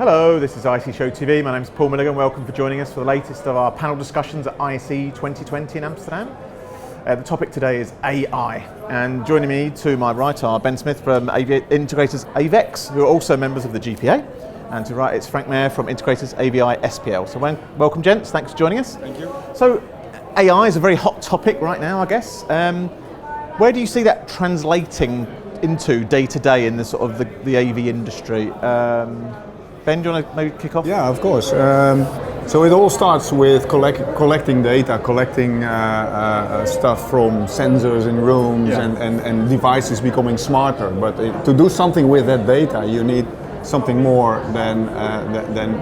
Hello, this is ISE Show TV. My name is Paul Milligan. Welcome for joining us for the latest of our panel discussions at ISE 2020 in Amsterdam. The topic today is AI, and joining me to my right are Ben Smit from Integrators AVEX, who are also members of the GPA, and to right it's Frank Mehr from Integrators AVI-SPL. So welcome gents, thanks for joining us. Thank you. So AI is a very hot topic right now, I guess. Where do you see that translating into day to day in the sort of the AV industry? Ben, do you want to maybe kick off? Yeah, of course. So it all starts with collecting data, collecting stuff from sensors in rooms, and devices becoming smarter. But to do something with that data, you need something more than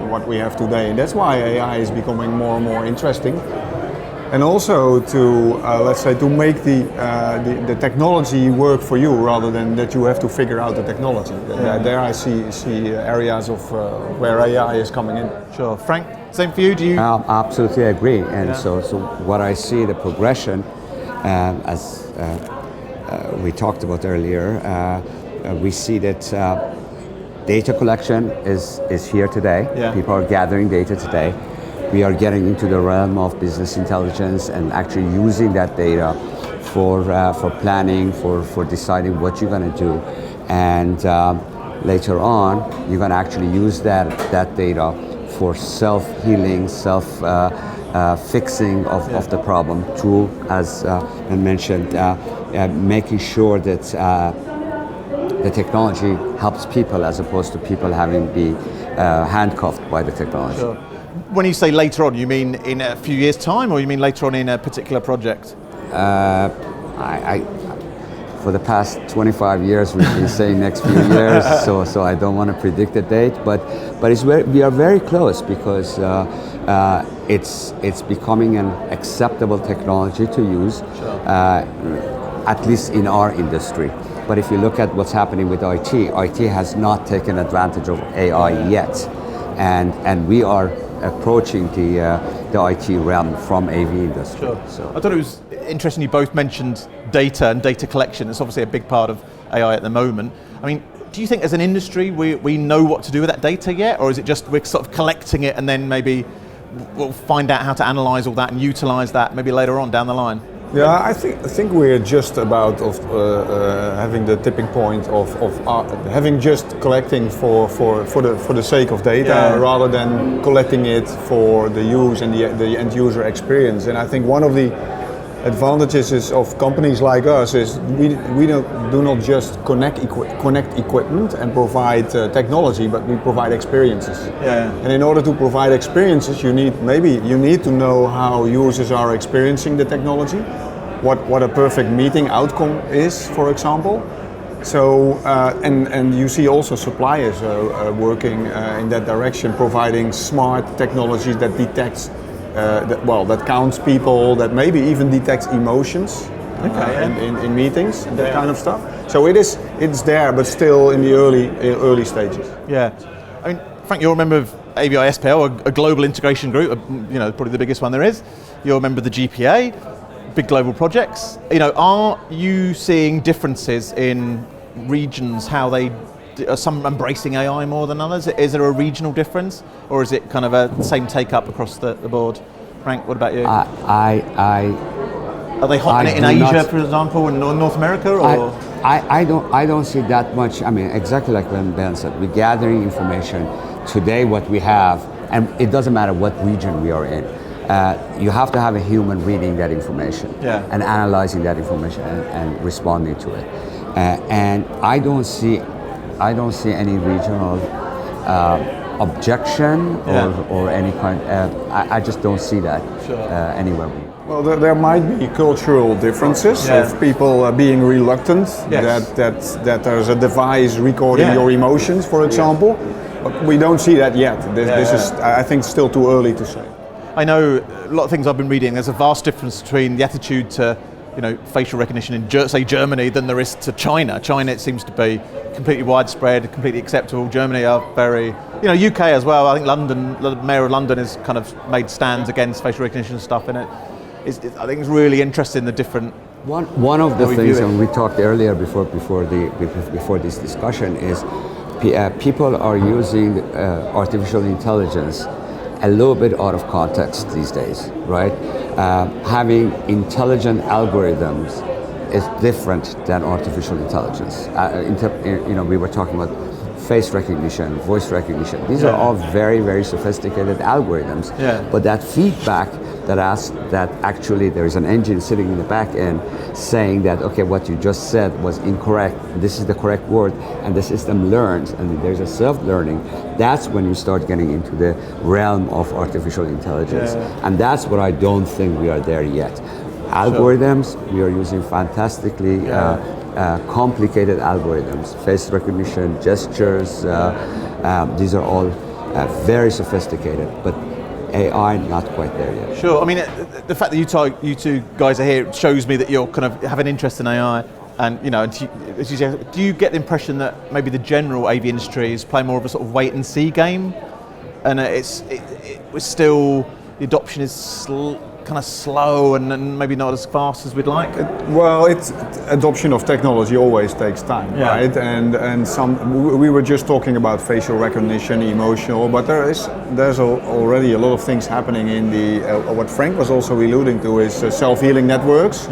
what we have today. And that's why AI is becoming more and more interesting. And also to, let's say, to make the technology work for you rather than that you have to figure out the technology. Yeah. There I see areas of where AI is coming in. Sure. Frank, same for you? Do you? Absolutely agree. And so what I see the progression, as we talked about earlier, we see that data collection is here today. Yeah. People are gathering data today. We are getting into the realm of business intelligence and actually using that data for planning, for deciding what you're going to do. And later on, you're going to actually use that data for self-healing, self-fixing of the problem to, as I mentioned, making sure that the technology helps people as opposed to people having to be handcuffed by the technology. Sure. When you say later on, you mean in a few years' time, or you mean later on in a particular project? For the past 25 years, we've been saying next few years, so I don't want to predict a date, but we are very close because it's becoming an acceptable technology to use, at least in our industry. But if you look at what's happening with IT has not taken advantage of AI yet, and we are approaching the IT realm from AV industry. Sure. So I thought it was interesting you both mentioned data and data collection. It's obviously a big part of AI at the moment. I mean, do you think as an industry we know what to do with that data yet, or is it just we're sort of collecting it and then maybe we'll find out how to analyze all that and utilize that maybe later on down the line? Yeah, I think we're just about having the tipping point of having just collecting for the sake of data rather than collecting it for the use and the end user experience. And I think one of the advantages of companies like us is we do not just connect equipment and provide technology, but we provide experiences. Yeah. And in order to provide experiences, you need to know how users are experiencing the technology, what a perfect meeting outcome is, for example. So and you see also suppliers working in that direction, providing smart technologies that detects. That counts people, that maybe even detects emotions in meetings, that kind of stuff. So it's there, but still in the early stages. Yeah, I mean, Frank, you're a member of AVI-SPL, a global integration group, probably the biggest one there is. You're a member of the GPA, big global projects. Are you seeing differences in regions, how they are some embracing AI more than others? Is there a regional difference, or is it kind of a same take-up across the board? Frank, what about you? Are they hot in Asia, for example, and North America? Or? I don't see that much. I mean, exactly like Ben said, we're gathering information today. What we have, and it doesn't matter what region we are in. You have to have a human reading that information and analyzing that information and responding to it. And I don't see any regional objection or any kind. I just don't see that anywhere. Well, there might be cultural differences of people being reluctant that there's a device recording your emotions, for example. But we don't see that yet. This is, I think, still too early to say. I know a lot of things I've been reading. There's a vast difference between the attitude to facial recognition in, say, Germany than there is to China. China, it seems to be completely widespread, completely acceptable. Germany are very, UK as well. I think the Mayor of London has kind of made stands against facial recognition stuff, and I think it's really interesting the different. One of the things, and we talked earlier before this discussion, is people are using artificial intelligence a little bit out of context these days, right? Having intelligent algorithms is different than artificial intelligence. We were talking about face recognition, voice recognition. These are all very, very sophisticated algorithms. Yeah. But that feedback that asks that actually there is an engine sitting in the back end saying that, okay, what you just said was incorrect, this is the correct word, and the system learns, and there's a self-learning, that's when you start getting into the realm of artificial intelligence. And that's what I don't think we are there yet. Algorithms, we are using fantastically complicated algorithms, face recognition, gestures, these are all very sophisticated, but AI not quite there yet. Sure, I mean, the fact that you two guys are here shows me that you're kind of have an interest in AI, and as you say, do you get the impression that maybe the general AV industry is playing more of a sort of wait and see game, and the adoption is kind of slow and maybe not as fast as we'd like? Adoption of technology always takes time, right? And we were just talking about facial recognition, emotional, but there's already a lot of things happening in the what Frank was also alluding to is self-healing networks,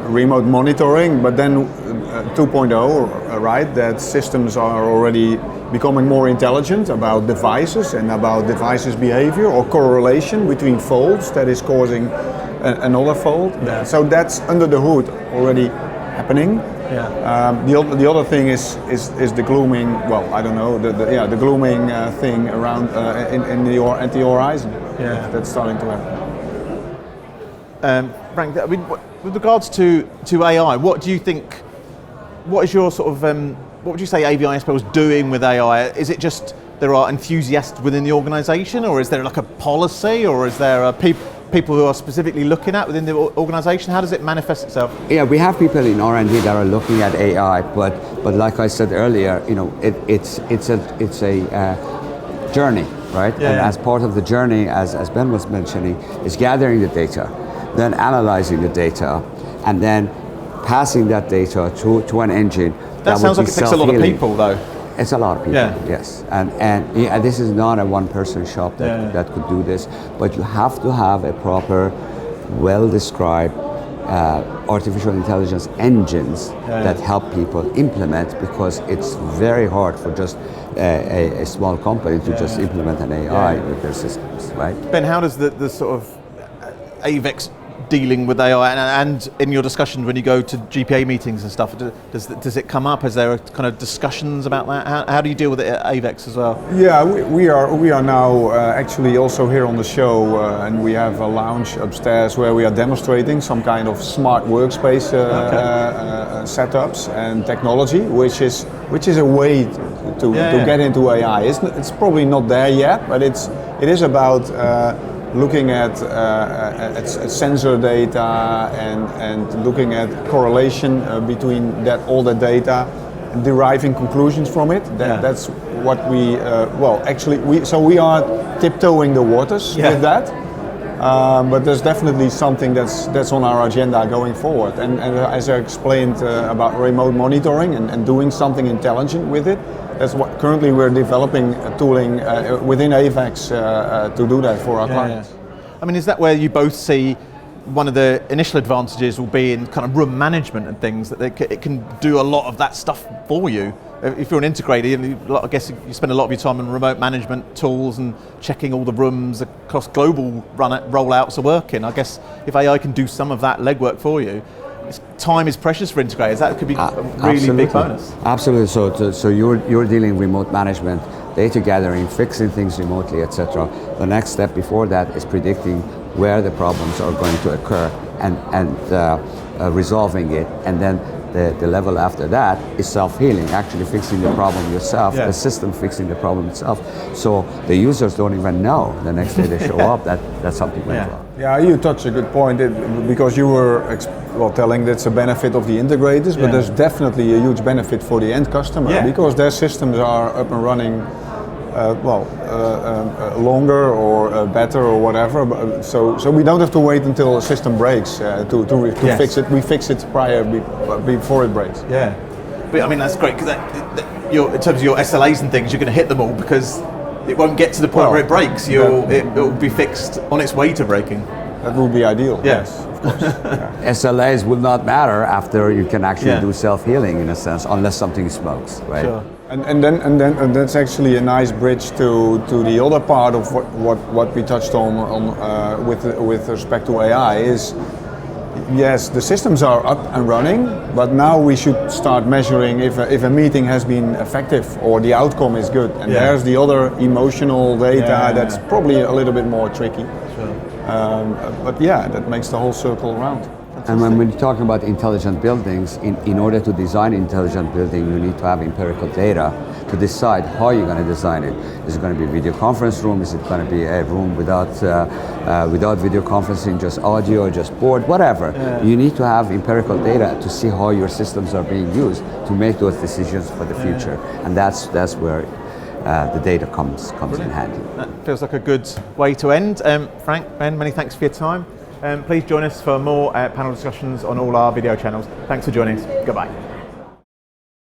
remote monitoring, but then 2.0, right? That systems are already becoming more intelligent about devices and about devices' behavior or correlation between folds that is causing another fold. Yeah. So that's under the hood already happening. Yeah. The other thing is the glooming. Well, I don't know the glooming thing around at the horizon. Yeah, that's starting to happen. Frank, I mean, with regards to AI, what do you think? What is your sort of what would you say AVI-SPL is doing with AI? Is it just there are enthusiasts within the organisation, or is there like a policy, or is there people who are specifically looking at within the organisation? How does it manifest itself? Yeah, we have people in R&D that are looking at AI, but like I said earlier, it's a journey, right? Yeah, and as part of the journey, as Ben was mentioning, is gathering the data, then analyzing the data, and then passing that data to an engine. That sounds like it takes a lot of people, though. It's a lot of people, yes. And this is not a one-person shop that could do this, but you have to have a proper, well-described artificial intelligence engines that help people implement, because it's very hard for just a small company to just implement an AI with their systems, right? Ben, how does the sort of AVEX dealing with AI and in your discussions when you go to GPA meetings and stuff, does it come up? Is there kind of discussions about that? How do you deal with it at AVEX as well? Yeah, we are now actually also here on the show, and we have a lounge upstairs where we are demonstrating some kind of smart workspace setups and technology, which is a way to get into AI. It's probably not there yet, but it is about looking at sensor data and looking at correlation between all the data and deriving conclusions from it. That's what we we are tiptoeing the waters with that. But there's definitely something that's on our agenda going forward. And as I explained about remote monitoring and doing something intelligent with it, that's what currently we're developing tooling within AVEX to do that for our clients. I mean, is that where you both see one of the initial advantages will be in kind of room management and things, that it can do a lot of that stuff for you? If you're an integrator, I guess you spend a lot of your time on remote management tools and checking all the rooms across global rollouts are working. I guess if AI can do some of that legwork for you, time is precious for integrators. That could be a really big bonus. Absolutely. So you're dealing remote management, data gathering, fixing things remotely, etc. The next step before that is predicting where the problems are going to occur and resolving it, and then the level after that is self-healing, actually fixing the problem yourself, the system fixing the problem itself. So the users don't even know the next day they show up that something went wrong. Yeah, you touched a good point, because you were telling that's a benefit of the integrators, but there's definitely a huge benefit for the end customer, because their systems are up and running longer or better or whatever. So we don't have to wait until a system breaks to fix it. We fix it before it breaks. Yeah. But I mean, that's great because in terms of your SLAs and things, you're going to hit them all because it won't get to the point where it breaks. It'll be fixed on its way to breaking. That would be ideal. Yeah. Yes, of course. Yeah. SLAs will not matter after you can actually do self-healing in a sense, unless something smokes, right? Sure. And that's actually a nice bridge to the other part of what we touched on with respect to AI is, yes, the systems are up and running, but now we should start measuring if a meeting has been effective or the outcome is good. And there's the other emotional data that's probably a little bit more tricky. Sure. But yeah, that makes the whole circle round. And when we're talking about intelligent buildings, in order to design intelligent building, you need to have empirical data to decide how you're going to design it. Is it going to be a video conference room? Is it going to be a room without video conferencing, just audio, or just board, whatever? Yeah. You need to have empirical data to see how your systems are being used to make those decisions for the future. And that's where the data comes in handy. That feels like a good way to end. Frank, Ben, many thanks for your time. Please join us for more panel discussions on all our video channels. Thanks for joining us. Goodbye.